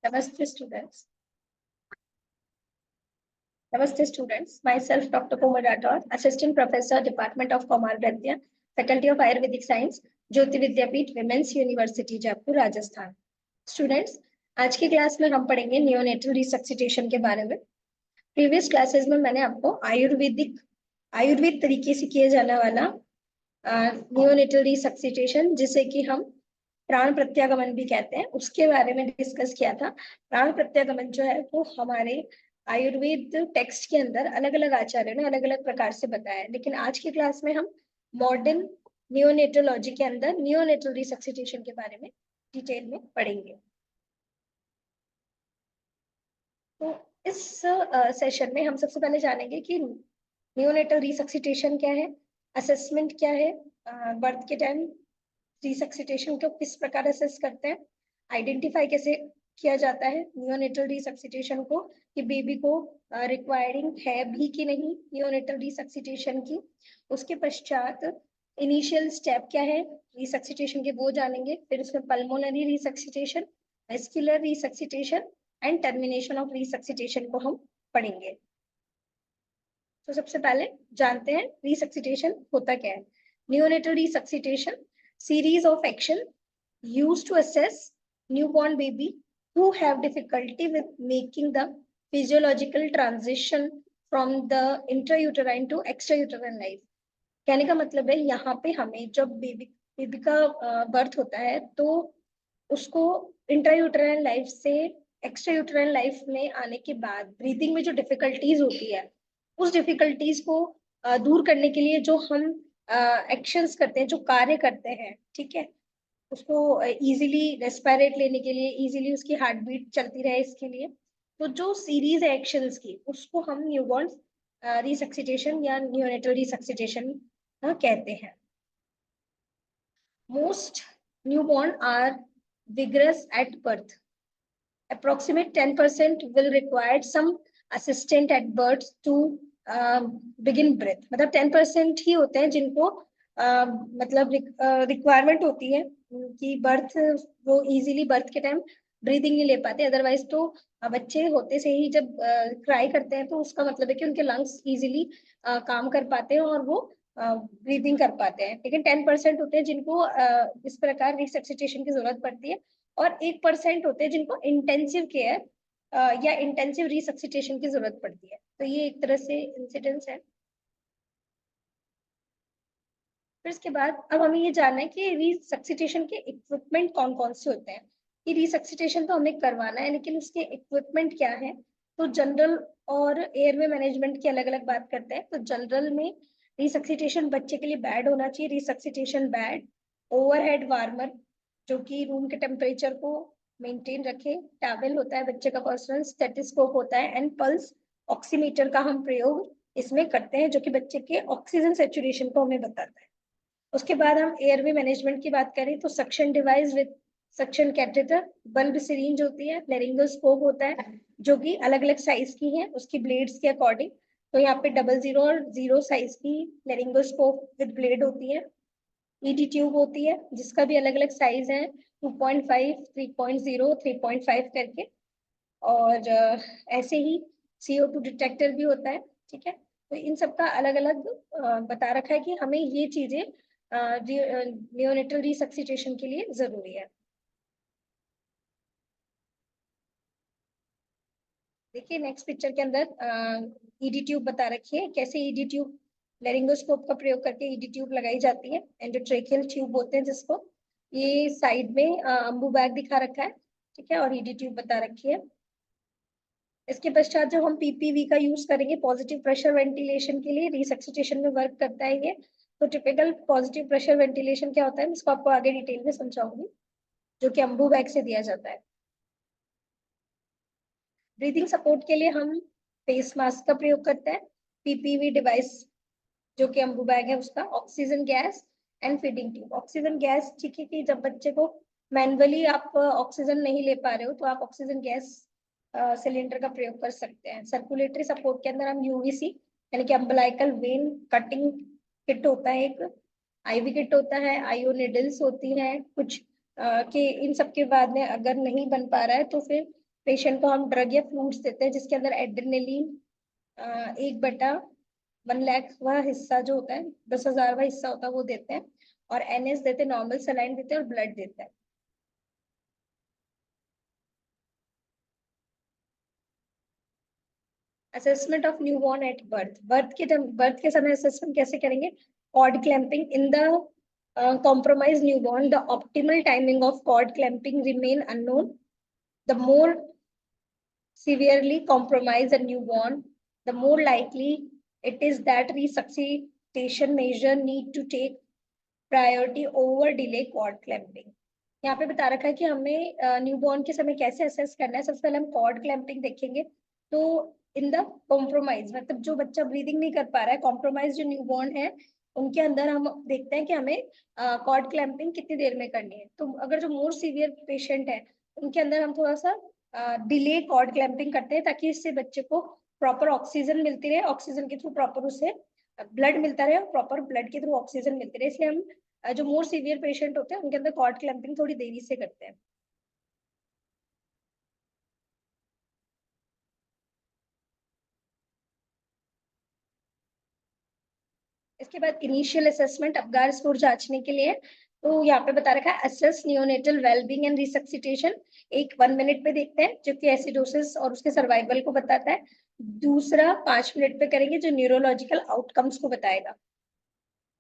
Namaste students. Namaste students. Myself Dr. Kumar Rathod, Assistant Professor, Department of Kumar Vidya, Faculty of Ayurvedic Science, Jyoti Vidyapeeth women's university Jaipur Rajasthan. Students, आज की class में हम पढ़ेंगे neonatal resuscitation के बारे में। प्रीवियस क्लासेस में मैंने आपको आयुर्वेद तरीके से किया जाने वाला नियोनेटल रिसक्सिटेशन, जिसे कि हम प्राण प्रत्यागमन भी कहते हैं, उसके बारे में डिस्कस किया था। प्राण प्रत्यागमन जो है वो हमारे आयुर्वेद टेक्स्ट के अंदर अलग अलग आचार्यों ने अलग अलग प्रकार से बताया है, लेकिन आज की क्लास में हम मॉडर्न नियोनेटोलॉजी के अंदर नियोनेटल रिसक्सिटेशन के बारे में डिटेल में पढ़ेंगे। तो इस सेशन में हम सबसे पहले जानेंगे कि नियोनेटल रिसक्सिटेशन क्या है, असेसमेंट क्या है, बर्थ के टाइम रिसक्सिटेशन को किस प्रकार असेस करते हैं, आइडेंटिफाई कैसे किया जाता है नियोनेटल रिसक्सिटेशन को, कि बेबी को रिक्वायरिंग है भी कि नहीं नियोनेटल रिसक्सिटेशन की। उसके पश्चात इनिशियल स्टेप क्या है रिसक्सिटेशन के, वो जानेंगे। फिर उसमें pulmonary resuscitation, vascular resuscitation and termination of resuscitation को हम पढ़ेंगे। तो सबसे पहले जानते हैं रिसक्सिटेशन होता क्या है। Neonatal resuscitation series of action used to assess newborn baby who have difficulty with making the physiological transition from the intrauterine to extrauterine life। कहने का मतलब है यहाँ पे हमें जब बेबी का बर्थ होता है तो उसको इंट्रायूटराइन लाइफ से एक्स्ट्रायूटराइन लाइफ में आने के बाद ब्रीदिंग में जो डिफिकल्टीज होती है, उस डिफिकल्टीज को दूर करने के लिए जो हम एक्शंस करते हैं, जो कार्य करते हैं, ठीक है, उसको इजीली रेस्पिरेट लेने के लिए, इजीली उसकी हार्ट बीट चलती रहे, इसके लिए तो जो सीरीज है एक्शंस की, उसको हम न्यूबॉर्न रिसक्सिटेशन या नियोनेटल रिसक्सिटेशन कहते हैं। Most newborn are vigorous at birth. Approximate 10% will require some assistant at birth to begin breath. मतलब 10% ही होते हैं जिनको मतलब रिक्वायरमेंट होती है कि बर्थ, वो इजीली बर्थ के टाइम ब्रीदिंग नहीं ले पाते। अदरवाइज तो बच्चे होते से ही जब क्राई करते हैं तो उसका मतलब है कि उनके लंग्स इजीली काम कर पाते हैं और वो ब्रीदिंग कर पाते हैं। लेकिन 10% होते हैं जिनको इस प्रकार रिसक्सिटेशन की जरूरत पड़ती है, और 1% होते हैं जिनको इंटेंसिव केयर या इंटेंसिव रिसक्सिटेशन की जरूरत पड़ती है। तो ये एक तरह से इंसिडेंस है। फिर इसके बाद अब हमें ये जानना है कि रिसक्सिटेशन के इक्विपमेंट कौन कौन से होते हैं। कि रिसक्सिटेशन तो हमें करवाना है, लेकिन उसके इक्विपमेंट क्या है। तो जनरल और एयरवे मैनेजमेंट की अलग अलग बात करते हैं। तो जनरल में रिसक्सिटेशन बच्चे के लिए बेड होना चाहिए, रिसक्सिटेशन बेड, ओवरहेड वार्मर जो कि रूम के टेम्परेचर को मेंटेन रखे, टैबल होता है बच्चे का पर्सनल, स्टेथोस्कोप होता है, एंड पल्स ऑक्सीमीटर का हम प्रयोग इसमें करते हैं, जो कि बच्चे के ऑक्सीजन सेचुरेशन को हमें बताता है। उसके बाद हम एयरवे मैनेजमेंट की बात करें तो suction device with suction catheter, bulb syringe होती है, लेरिंगोस्कोप होता है जो कि अलग अलग साइज की है उसकी ब्लेड्स के अकॉर्डिंग। तो यहाँ पे 00 और 0 साइज की लेरिंगोस्कोप विद ब्लेड होती है। ईडी ट्यूब होती है जिसका भी अलग अलग साइज है, 2.5, 3.0, 3.5 करके। और ऐसे ही CO2 डिटेक्टर भी होता है, ठीक है। तो इन सबका अलग अलग बता रखा है कि हमें ये चीजें नियोनेटल रिसक्सिटेशन के लिए जरूरी है। देखिए नेक्स्ट पिक्चर के अंदर ईडी ट्यूब बता रखी है, कैसे ईडी ट्यूब लेरिंगोस्कोप का प्रयोग करके ईडी ट्यूब लगाई जाती है। एंडोट्रेकियल ट्यूब बोलते हैं जिसको। ये साइड में अम्बू बैग दिखा रखा है, ठीक है, और ईडी ट्यूब बता रखी है। इसके पश्चात जब हम पीपीवी का यूज करेंगे पॉजिटिव प्रेशर वेंटिलेशन के लिए, रिसक्सिटेशन में वर्क करता है ये। तो टिपिकल पॉजिटिव प्रेशर वेंटिलेशन क्या होता है, इसको आपको आगे डिटेल में समझाऊंगी, जो कि अम्बू बैग से दिया जाता है। ब्रीदिंग सपोर्ट के लिए हम फेस मास्क का प्रयोग करते हैं, पीपीवी डिवाइस जो कि अम्बू बैग है उसका, oxygen gas and feeding tube. Oxygen gas, ठीक है, कि जब बच्चे को मैनुअली आप ऑक्सीजन नहीं ले पा रहे हो तो आप ऑक्सीजन गैस सिलेंडर का प्रयोग कर सकते हैं। सर्कुलेटरी सपोर्ट के अंदर हम यूवीसी यानी कि अम्बलाइकल वेन कटिंग किट होता है, एक आईवी किट होता है, आईओ निडल्स होती हैं कुछ के। इन सब के बाद में अगर नहीं बन पा रहा है तो फिर पेशेंट को हम ड्रग या फ्लूइड्स देते हैं जिसके अंदर एड्रेनलिन 1/1 लाख हिस्सा जो होता है, 10,000वां हिस्सा होता है वो देते हैं, और NS देते हैं, नॉर्मल सलाइन देते हैं और ब्लड देते हैं। Assessment of newborn at birth, birth के समय असेसमेंट कैसे करेंगे? Cord clamping in the compromised newborn, the optimal timing of cord clamping remain unknown. The more severely compromised a newborn, the more likely it is that resuscitation measure need to take priority over delay cord clamping. यहाँ पे बता रखा है कि हमें newborn के समय कैसे असेस करना है। सबसे पहले हम कॉर्ड क्लैंपिंग देखेंगे। तो इन द कॉम्प्रोमाइज, मतलब जो बच्चा ब्रीदिंग नहीं कर पा रहा है, कॉम्प्रोमाइज जो न्यूबॉर्न है, उनके अंदर हम देखते हैं कि हमें कॉर्ड क्लैंपिंग कितनी देर में करनी है। तो अगर जो मोर सीवियर पेशेंट है, उनके अंदर हम थोड़ा सा डिले कॉर्ड क्लैंपिंग करते हैं, ताकि इससे बच्चे को प्रॉपर ऑक्सीजन मिलती रहे, ऑक्सीजन के थ्रू प्रॉपर उसे ब्लड मिलता रहे, और प्रॉपर ब्लड के थ्रू ऑक्सीजन मिलती रहे। इसलिए हम जो मोर सीवियर पेशेंट होते हैं उनके अंदर कॉर्ड क्लैंपिंग थोड़ी देरी से करते हैं। इसके बाद इनिशियल असेसमेंट अबगार स्कोर जांचने के लिए, तो यहाँ पे बता रखा है assess neonatal wellbeing and resuscitation. एक 1 मिनट पे देखते हैं जो कि एसिडोसिस और उसके सर्वाइवल को बताता है। दूसरा 5 मिनट पे करेंगे जो न्यूरोलॉजिकल आउटकम्स को बताएगा।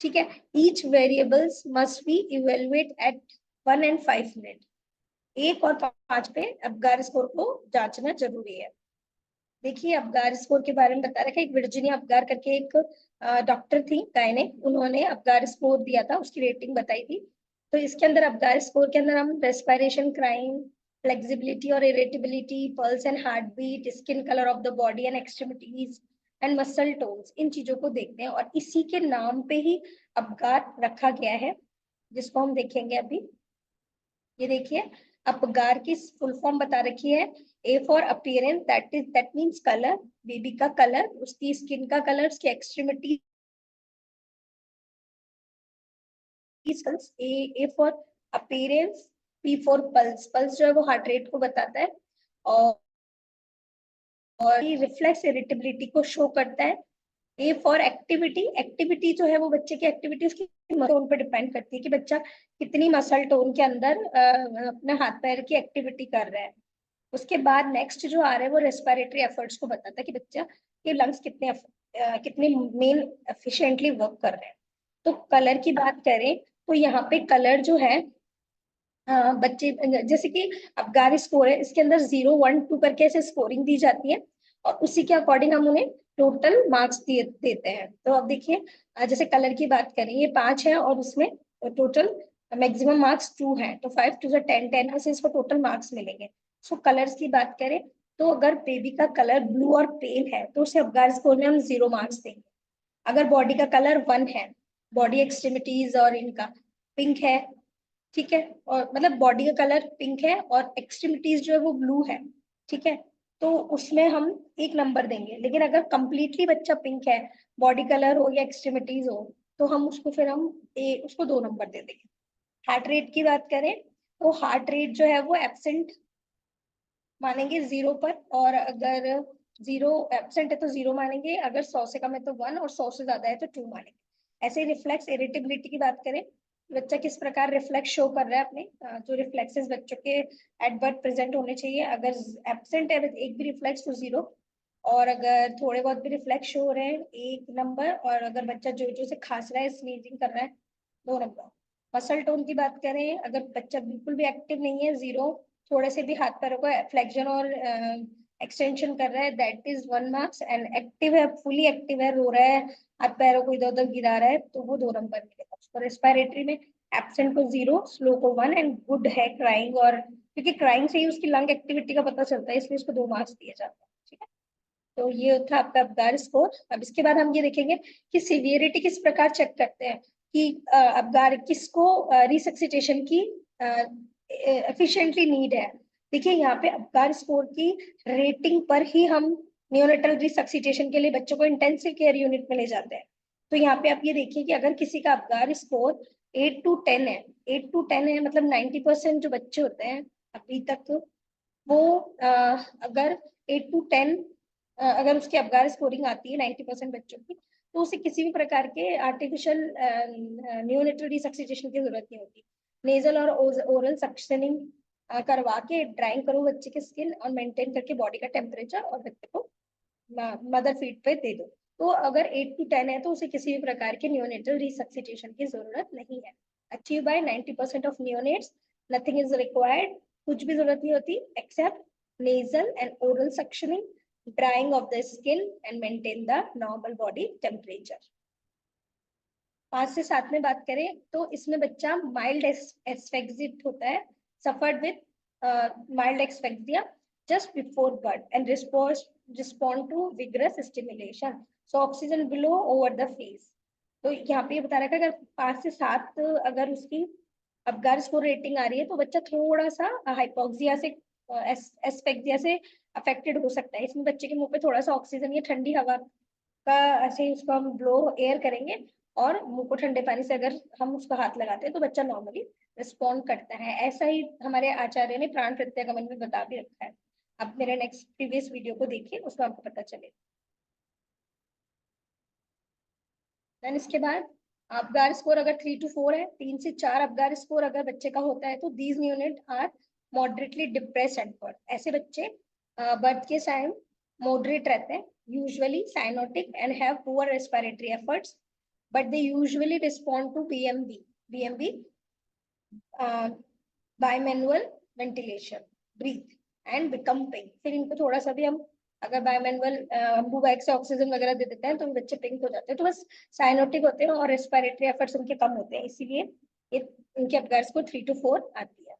ठीक है, each variables must be evaluate at 1 and 5 minute. 1 और 5 पे अबगार स्कोर को जांचना जरूरी है। देखिए अबगार स्कोर के बारे में बता रखा है, एक वर्जीनिया अबगार करके एक डॉक्टर थी गायनेक, उन्होंने अबगार स्कोर दिया था, उसकी रेटिंग बताई थी। तो इसके अंदर अबगार स्कोर के अंदर हम रेस्पिरेशन, क्राइम, फ्लेक्सिबिलिटी और irritability, pulse and heart beat, skin colour of the body and extremities and muscle tones, इन चीजों को देखते हैं, और इसी के नाम पे ही अबगार रखा गया है, जिसको हम देखेंगे अभी। ये देखिए अपगार की फुल फॉर्म बता रखी है। A for appearance, that means colour, baby का कलर, उसकी स्किन का कलर, उसकी extremity. A for appearance, P for pulse, pulse जो है वो हार्ट रेट को बताता है, और रिफ्लेक्स इरिटेबिलिटी को शो करता है। ए फॉर एक्टिविटी, एक्टिविटी जो है वो बच्चे की एक्टिविटी उसकी टोन पर डिपेंड करती है कि बच्चा कितनी मसल टोन के अंदर अपने हाथ पैर की एक्टिविटी कर रहा है। उसके बाद नेक्स्ट जो आ रहा है वो रेस्पिरेटरी एफर्ट्स को बताता है कि बच्चा के लंग्स कितने मेन एफिशिएंटली वर्क कर रहे हैं। तो कलर की बात करें तो यहाँ पे कलर जो है बच्चे, जैसे कि अबगार स्कोर है, इसके अंदर 0, 1, 2 करके ऐसे स्कोरिंग दी जाती है, और उसी के अकॉर्डिंग हम उन्हें टोटल मार्क्स देते हैं। तो अब देखिए जैसे कलर की बात करें, ये 5 है और उसमें टोटल मैक्सिमम मार्क्स 2 है, तो 5 to 10, 10 में से इसको टोटल मार्क्स मिलेंगे। सो कलर्स की बात करें तो अगर बेबी का कलर ब्लू और पेल है तो उसे अबगार स्कोर में हम 0 मार्क्स देंगे। अगर बॉडी का कलर 1 है, बॉडी एक्सट्रीमिटीज और इनका पिंक है, ठीक है, और मतलब बॉडी का कलर पिंक है और एक्सट्रीमिटीज जो है वो ब्लू है, ठीक है, तो उसमें हम 1 नंबर देंगे। लेकिन अगर कंप्लीटली बच्चा पिंक है, बॉडी कलर हो या एक्सट्रीमिटीज हो, तो हम उसको फिर हम उसको 2 नंबर दे देंगे। हार्ट रेट की बात करें तो हार्ट रेट जो है वो एब्सेंट मानेंगे 0 पर, और अगर 0 एब्सेंट है तो 0 मानेंगे, अगर 100 से कम है तो 1, और 100 से ज्यादा है तो 2 मानेंगे। ऐसे ही रिफ्लेक्स इरिटेबिलिटी की बात करें, बच्चा किस प्रकार रिफ्लेक्स शो कर रहा है अपने, जो रिफ्लेक्सेस बच्चों के एट बर्थ प्रेजेंट होने चाहिए, अगर एब्सेंट है एक भी रिफ्लेक्स तो 0, और अगर थोड़े बहुत भी रिफ्लेक्स शो हो रहे हैं 1 नंबर, और अगर बच्चा जो जो से खांस रहा है, स्नीजिंग कर रहा है, 2 नंबर। मसल टोन की बात करें, अगर बच्चा बिल्कुल भी एक्टिव नहीं है 0, थोड़े से भी हाथ पैरों को फ्लेक्शन और एक्सटेंशन कर रहा है, that is 1 marks, and active है, फुली एक्टिव है, रो रहा है, हाथ पैरों को इधर उधर गिरा रहा है, तो वो 2 नंबर मिलेगा उसको। रेस्पिरेटरी में एब्सेंट को 0, स्लो को 1, एंड गुड है क्राइंग, और क्योंकि क्राइंग से ही उसकी लंग एक्टिविटी का पता चलता है, इसलिए उसको 2 मार्क्स दिए जाते हैं। ठीक है, तो ये था आपका अबगार स्कोर। अब इसके बाद हम ये देखेंगे कि सीवियरिटी किस प्रकार चेक करते हैं कि अबगार किसको रिसक्सिटेशन की एफिशिएंटली नीड है। देखिए यहाँ पे अबगार स्कोर की रेटिंग पर ही हम नियोनेटल रिसक्सिटेशन के लिए बच्चों को इंटेंसिव केयर यूनिट में ले जाते हैं। तो यहाँ पे आप ये देखिए कि अगर किसी का अबगार स्कोर 8 to 10 है, 8 to 10 है, मतलब 90% जो बच्चे होते हैं अभी तक वो अगर 8 to 10 अगर उसकी अबगार स्कोरिंग आती है 90% बच्चों की, तो उसे किसी भी प्रकार के आर्टिफिशियल नियोनेटल रिसक्सिटेशन की जरूरत नहीं होती। नेजल और ओरल सक्शनिंग करवा के ड्राइंग करो बच्चे की स्किन और मेंटेन करके बॉडी का टेम्परेचर और बच्चे को मदर फीड पे दे दो। तो अगर 8 to 10 है तो उसे किसी भी प्रकार के नियोनेटल रिसक्सिटेशन की जरूरत नहीं है। Achieve by 90% of neonates, nothing is required, कुछ भी जरूरत नहीं होती accept nasal and oral suctioning, drying of the skin and maintain the normal body temperature। 5 से 7 में बात करें तो इसमें बच्चा माइल्ड एस्फेक्सिट होता है, suffered with mild asphyxia just before birth and respond to vigorous stimulation, so oxygen below over the face। तो यहाँ पे ये बता रखा है अगर 5 से 7 अगर उसकी अबगार स्कोर रेटिंग आ रही है तो बच्चा थोड़ा सा हाइपोक्सिया से एस्फेक्सिया से अफेक्टेड हो सकता है। इसमें बच्चे के मुंह पे थोड़ा सा ऑक्सीजन या ठंडी हवा का ऐसे ही उसको हम ब्लो एयर करेंगे और मुंह को ठंडे पानी से अगर हम उसका हाथ लगाते हैं तो बच्चा नॉर्मली रिस्पॉन्ड करता है। ऐसा ही हमारे आचार्य ने प्राण प्रत्यागमन में बता भी रखा है। अब मेरे नेक्स्ट प्रीवियस वीडियो को देखिए, उसमें आपको पता चलेगा। देन इसके बाद अबगार स्कोर अगर 3 to 4 है, 3 से 4 अबगार स्कोर अगर बच्चे का होता है तो these unit are moderately depress at birth. ऐसे बच्चे बर्थ के टाइम मॉडरेट रहते हैं, usually cyanotic and have poor respiratory efforts, but they usually respond to BMB bimanual ventilation, breathe and become pink. फिर इनको थोड़ा सा भी हम अगर बायमैनुअल बैग से ऑक्सीजन वगैरह दे देते हैं तो बच्चे पिंक हो जाते हैं। तो बस साइनोटिक होते हैं और रेस्पिरेटरी एफर्ट्स उनके कम होते हैं, इसीलिए ये उनके अबगार्स को 3 to 4 आती है।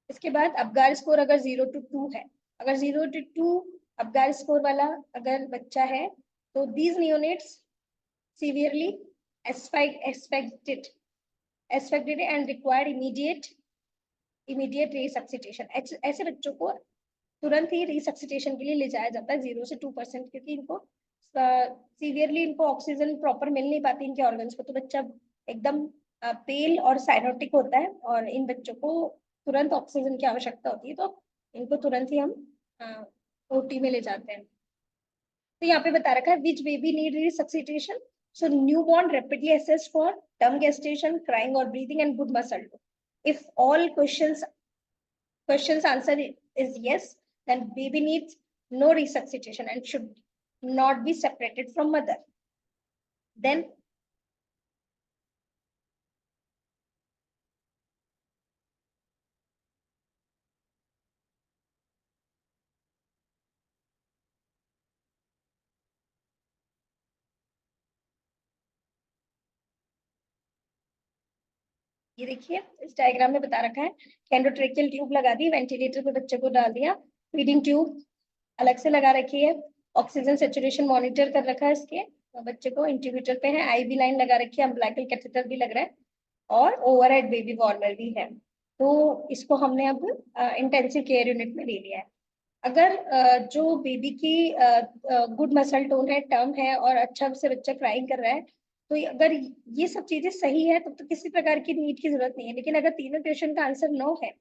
इसके बाद अबगार स्कोर अगर 0 to 2 है, अगर 0 to 2 अबगार स्कोर वाला अगर बच्चा है तो these neonates severely asphyxiated and required immediate resuscitation. ऐसे बच्चों को तुरंत ही रिसक्सिटेशन के लिए ले जाया जाता है 0 से 2%, क्योंकि इनको सीवियरली इनको ऑक्सीजन प्रॉपर मिल नहीं पाती इनके ऑर्गन्स को। तो बच्चा एकदम पेल और साइनोटिक होता है और इन बच्चों को तुरंत ऑक्सीजन की आवश्यकता होती है, तो इनको तुरंत ही हम ओटी में ले जाते हैं। तो यहाँ पे बता रखा है which baby need resuscitation. So newborn rapidly assessed for term gestation, crying or breathing and good muscle tone। if all questions answer is yes, then baby needs no resuscitation and should not be separated from mother। Then ये देखिए इस diagram में बता रखा है endotracheal tube लगा दी, ventilator पे बच्चे को डाल दिया, फीडिंग ट्यूब अलग से लगा रखी है, ऑक्सीजन सेचुरेशन मॉनिटर कर रखा है इसके बच्चे को, इंट्यूबेटर पे है, आईवी लाइन लगा रखी है, अम्बिलिकल कैथेटर भी लग रहा है और ओवरहेड बेबी वार्मर भी है। तो इसको हमने अब इंटेंसिव केयर यूनिट में ले लिया है। अगर जो बेबी की गुड मसल टोन है, टर्म है और अच्छा से बच्चा क्राइंग कर रहा है, तो अगर ये सब चीजें सही है तब तो किसी प्रकार की नीड की जरूरत नहीं है। लेकिन अगर तीनों क्वेश्चन का आंसर नो है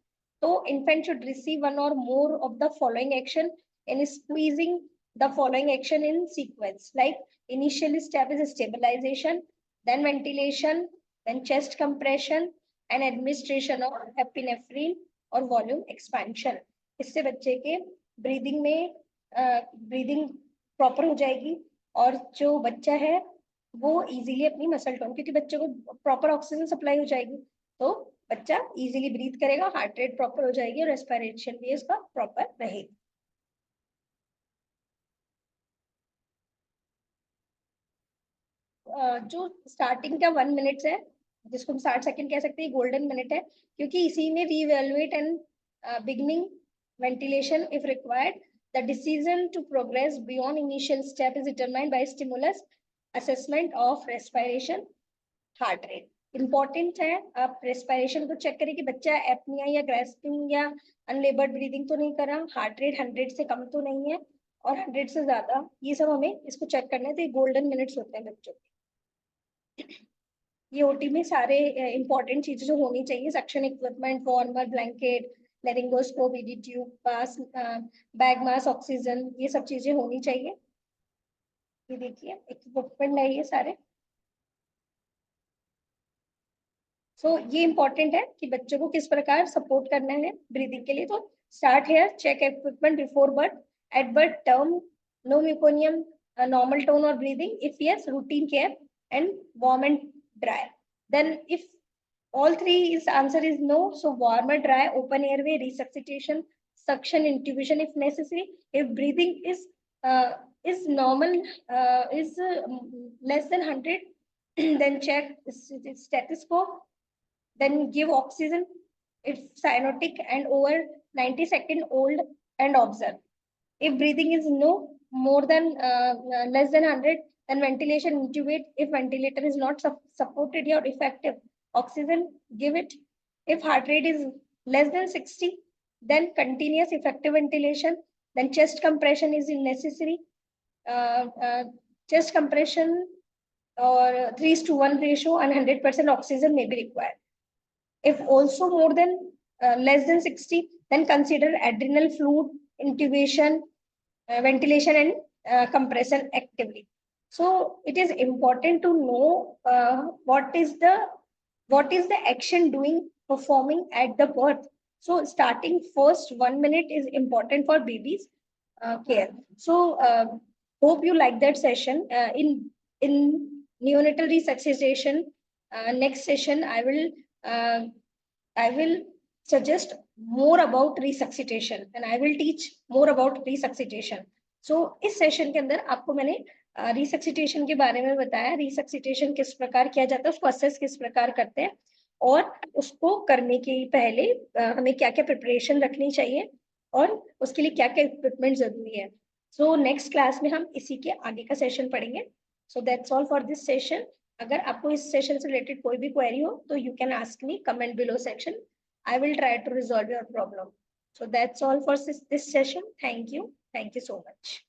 तो infant should receive one or more of the following action in squeezing the following action in sequence, like initial step is stabilization, then ventilation, then chest compression and administration of epinephrine और volume expansion। इससे बच्चे के breathing में breathing proper हो जाएगी और जो बच्चा है वो इजीली अपनी मसल टोन, क्योंकि बच्चे को प्रॉपर ऑक्सीजन सप्लाई हो जाएगी तो बच्चा इजीली ब्रीथ करेगा, हार्ट रेट प्रॉपर हो जाएगी और रेस्पिरेशन भी इसका प्रॉपर रहेगी। जो स्टार्टिंग का 1 मिनट है जिसको हम 60 सेकंड कह सकते हैं, गोल्डन मिनट है, क्योंकि इसी में reevaluate and beginning ventilation if required. The decision to progress beyond initial step is determined by stimulus, assessment of respiration, heart rate. Important है आप रेस्पिरेशन को चेक करें कि बच्चा एपनिया या ग्रेस्पिंग या अनलेबर्ड ब्रीदिंग तो नहीं कर रहा, हार्ट रेट 100 से कम तो नहीं है और 100 से ज्यादा, ये सब हमें इसको चेक करना है। तो ये गोल्डन मिनट्स होते हैं बच्चों के। ये ओटी में सारे इंपॉर्टेंट चीजें जो होनी चाहिए, suction equipment, warmer, blanket, laryngoscope, ED tube, pass, bag mask, oxygen, ये सब चीजें होनी चाहिए। ये देखिए इक्विपमेंट है ये सारे। ये इंपॉर्टेंट है कि बच्चों को किस प्रकार सपोर्ट करना है ब्रीदिंग के लिए। तो start here, check equipment before birth, at birth term no meconium, normal tone or breathing, if yes routine care, and warm and dry. Then if all three is answer is no, so warm or dry, open airway, resuscitation, suction, intubation if necessary. If breathing is normal, is less than 100, then check stethoscope, then give oxygen if cyanotic and over 90-second old, and observe. If breathing is no more than less than 100, then ventilation, intubate. If ventilator is not supported or effective, oxygen, give it. If heart rate is less than 60, then continuous effective ventilation. Then chest compression is necessary. Chest compression or 3:1 ratio and 100% oxygen may be required. If also more than less than 60, then consider adrenal fluid, intubation, ventilation, and compression actively. So it is important to know what is the action doing performing at the birth. So starting first 1 minute is important for babies care. So hope you like that session. In neonatal resuscitation, next session uh, I will suggest more about resuscitation and I will teach more about resuscitation. So इस session के अंदर आपको मैंने resuscitation के बारे में बताया, resuscitation किस प्रकार किया जाता है, उसको असेस किस प्रकार करते हैं, और उसको करने के पहले हमें क्या क्या प्रिपरेशन रखनी चाहिए और उसके लिए क्या क्या इक्विपमेंट जरूरी है. सो नेक्स्ट क्लास में हम इसी के आगे का सेशन पढ़ेंगे. So that's all for this session. अगर आपको इस सेशन से रिलेटेड कोई भी क्वेरी हो तो you can ask me, comment below section. I will try to resolve your problem. So that's all for this session. Thank you. Thank you so much.